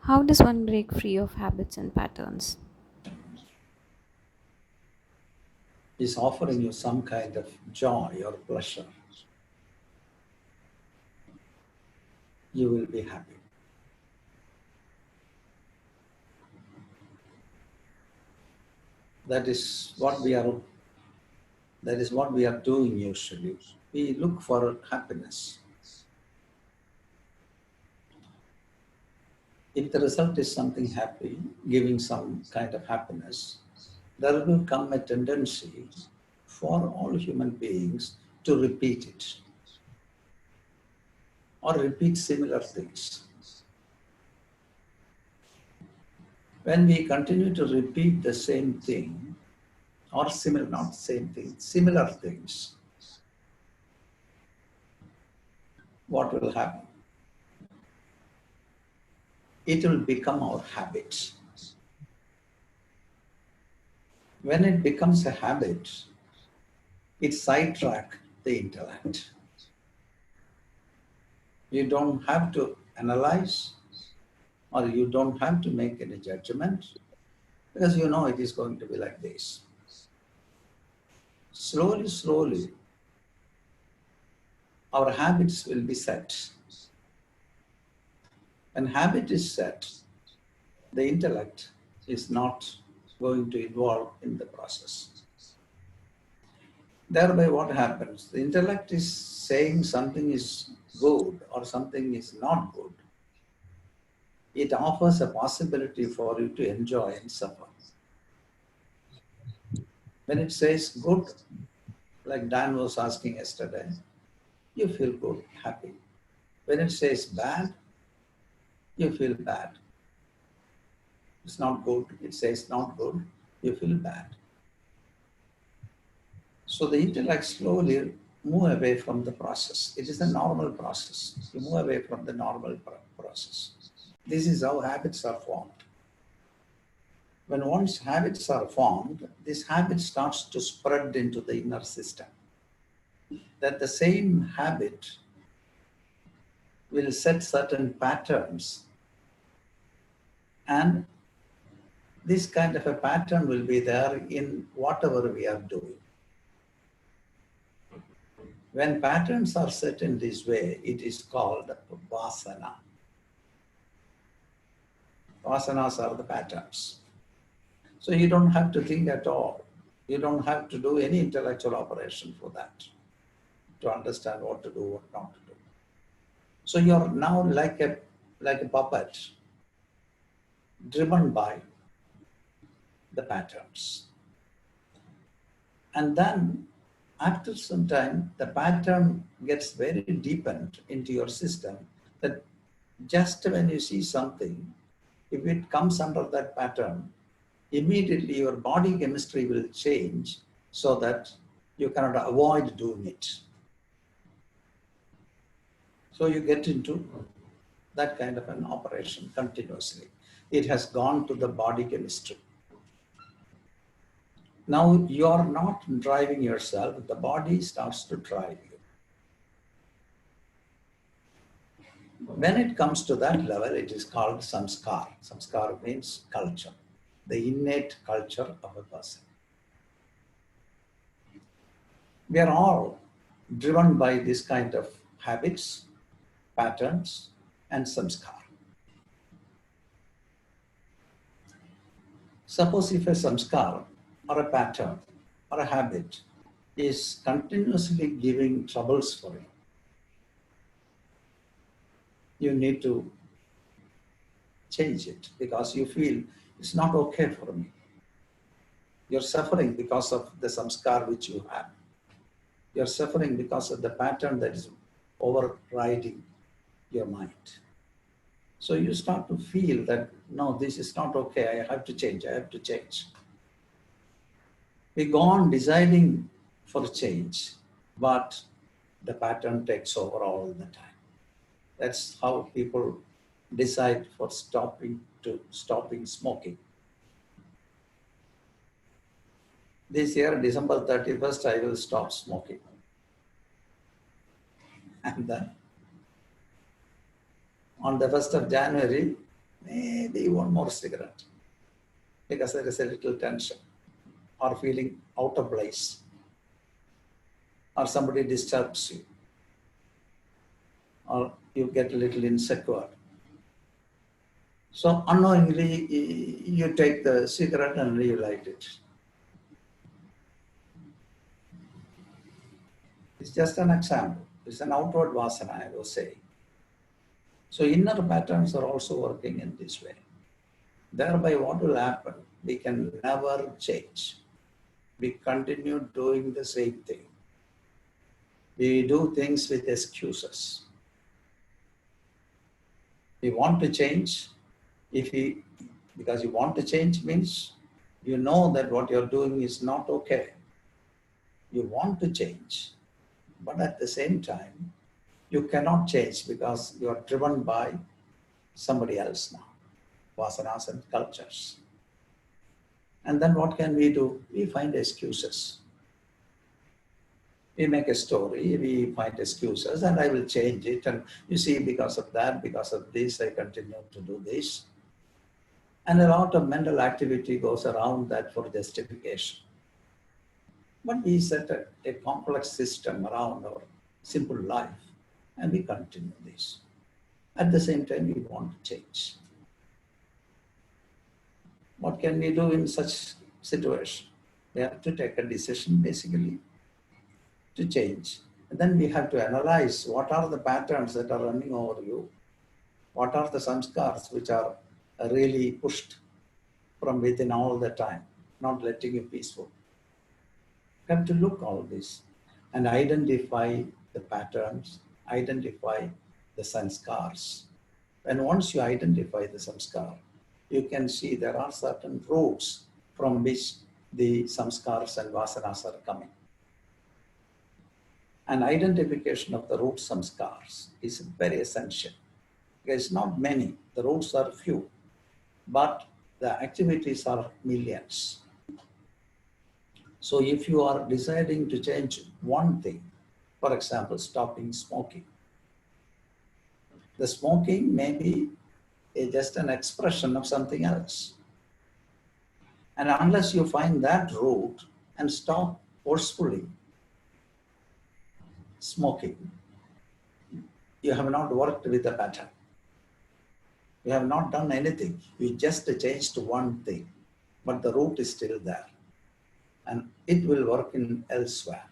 How does one break free of habits and patterns? Is offering you some kind of joy or pleasure, you will be happy. That is what we are that is what we are doing usually. We look for happiness. If the result is something happy, giving some kind of happiness, there will come a tendency for all human beings to repeat it or repeat similar things. When we continue to repeat the same thing or similar, not same thing, similar things, what will happen? It will become our habit. When it becomes a habit, it sidetracks the intellect. You don't have to analyze or you don't have to make any judgment because you know it is going to be like this. Slowly, slowly, our habits will be set. When habit is set, the intellect is not going to involve in the process. Thereby what happens? The intellect is saying something is good or something is not good. It offers a possibility for you to enjoy and suffer. When it says good, like Dan was asking yesterday, you feel good, happy. When it says bad, you feel bad. It's not good, it says not good, you feel bad. So the intellect slowly move away from the process. It is a normal process. You move away from the normal process. This is how habits are formed. When once habits are formed, this habit starts to spread into the inner system. That the same habit will set certain patterns, and this kind of a pattern will be there in whatever we are doing. When patterns are set in this way, it is called vasana. Vasanas are the patterns. So you don't have to think at all. You don't have to do any intellectual operation for that, to understand what to do, what not to do. So you're now like a puppet, driven by the patterns. And then after some time, the pattern gets very deepened into your system that just when you see something, if it comes under that pattern, immediately your body chemistry will change so that you cannot avoid doing it. So you get into that kind of an operation continuously. It has gone to the body chemistry. Now you are not driving yourself, the body starts to drive you. When it comes to that level, it is called samskar. Samskar means culture, the innate culture of a person. We are all driven by this kind of habits, patterns, and samskar. Suppose if a samskar or a pattern or a habit is continuously giving troubles for you, you need to change it because you feel it's not okay for me. You're suffering because of the samskar which you have. You're suffering because of the pattern that is overriding your mind. So you start to feel that, no, this is not okay. I have to change. I have to change. We go on deciding for change, but the pattern takes over all the time. That's how people decide for stopping smoking. This year, December 31st, I will stop smoking. And then on the 1st of January, maybe one more cigarette, because there is a little tension, or feeling out of place, or somebody disturbs you, or you get a little insecure. So unknowingly, you take the cigarette and you light it. It's just an example. It's an outward vasana, I will say. So inner patterns are also working in this way. Thereby what will happen? We can never change. We continue doing the same thing. We do things with excuses. We want to change. Because you want to change means you know that what you're doing is not okay. You want to change. But at the same time, you cannot change because you are driven by somebody else now, vasanas and cultures. And then what can we do? We find excuses. We make a story, we find excuses, and I will change it. And you see, because of that, because of this, I continue to do this. And a lot of mental activity goes around that for justification. But we set a complex system around our simple life, and we continue this. At the same time, we want to change. What can we do in such situation? We have to take a decision, basically, to change. And then we have to analyze what are the patterns that are running over you, what are the samskars which are really pushed from within all the time, not letting you peaceful. You have to look all this and identify the patterns, identify the sanskars. And once you identify the samskar, you can see there are certain roots from which the samskars and vasanas are coming. An identification of the root samskars is very essential. Because not many, the roots are few, but the activities are millions. So if you are deciding to change one thing, for example, stopping smoking, the smoking may be just an expression of something else. And unless you find that root and stop forcefully smoking, you have not worked with the pattern. You have not done anything. You just changed one thing, but the root is still there. And it will work in elsewhere.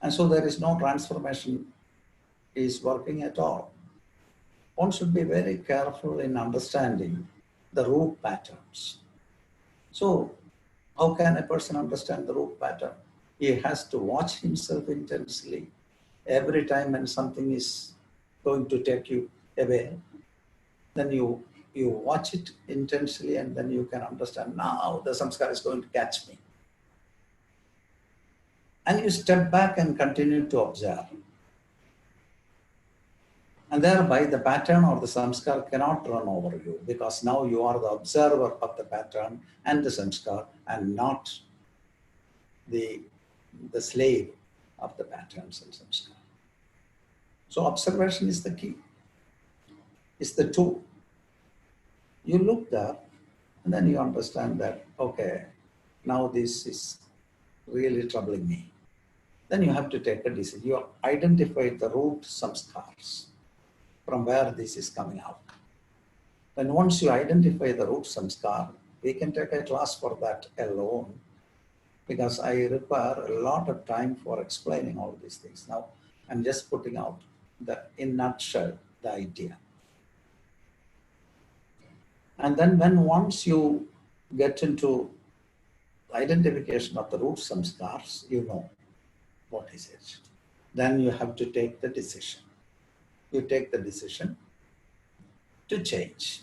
And so there is no transformation is working at all. One should be very careful in understanding the root patterns. So how can a person understand the root pattern? He has to watch himself intensely. Every time when something is going to take you away, then you watch it intensely, and then you can understand, now the samskara is going to catch me. And you step back and continue to observe. And thereby the pattern or the samskar cannot run over you, because now you are the observer of the pattern and the samskar, and not the slave of the patterns and samskar. So observation is the key. It's the tool. You look there, and then you understand that, okay, now this is really troubling me. Then you have to take a decision. You identify the root samskars from where this is coming out. Then once you identify the root samskar, we can take a class for that alone, because I require a lot of time for explaining all these things. Now, I'm just putting out in nutshell, the idea. And then once you get into identification of the root samskars, you know what is it. Then you have to take the decision. You take the decision to change.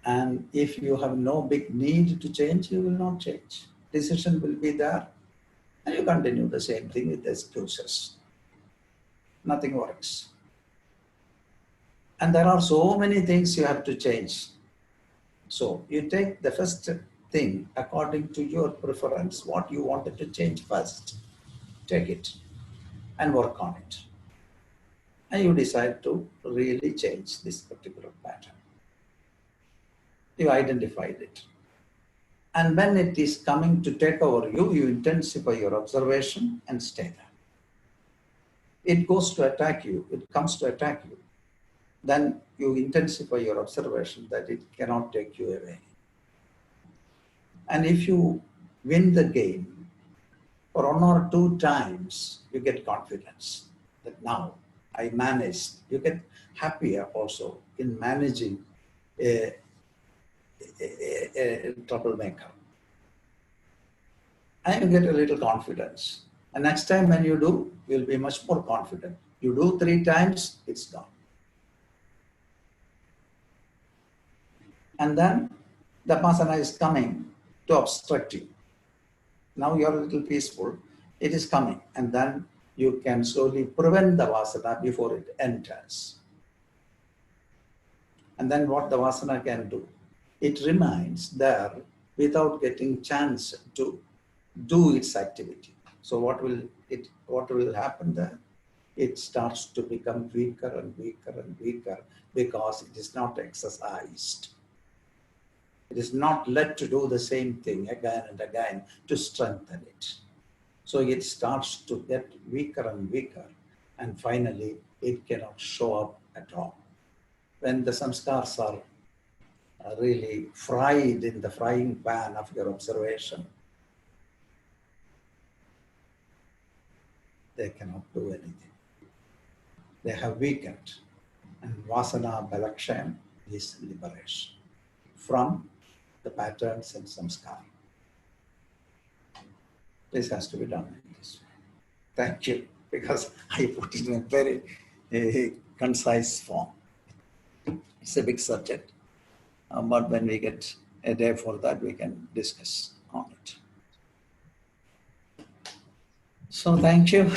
And if you have no big need to change, you will not change. Decision will be there, and you continue the same thing with excuses. Nothing works. And there are so many things you have to change. So you take the first thing according to your preference, what you wanted to change first. Take it and work on it. and you decide to really change this particular pattern. You identified it. And when it is coming to take over you, you intensify your observation and stay there. It goes to attack you, it comes to attack you. Then you intensify your observation that it cannot take you away. And if you win the game, for 1 or 2 times, you get confidence that now I managed. You get happier also in managing a troublemaker. And you get a little confidence. And next time when you do, you'll be much more confident. You do 3 times, it's gone. And then the Vasana is coming to obstruct you. Now you're a little peaceful, it is coming. And then you can slowly prevent the Vasana before it enters. And then what the Vasana can do? It remains there without getting chance to do its activity. So what will happen there? It starts to become weaker and weaker and weaker because it is not exercised. It is not let to do the same thing again and again to strengthen it. So it starts to get weaker and weaker, and finally it cannot show up at all. When the samskars are really fried in the frying pan of your observation, they cannot do anything. They have weakened. And Vasana Balakshayam is liberation from the patterns and samskar. This has to be done in this way. Thank you, because I put it in a very concise form. It's a big subject, but when we get a day for that, we can discuss on it. So thank you.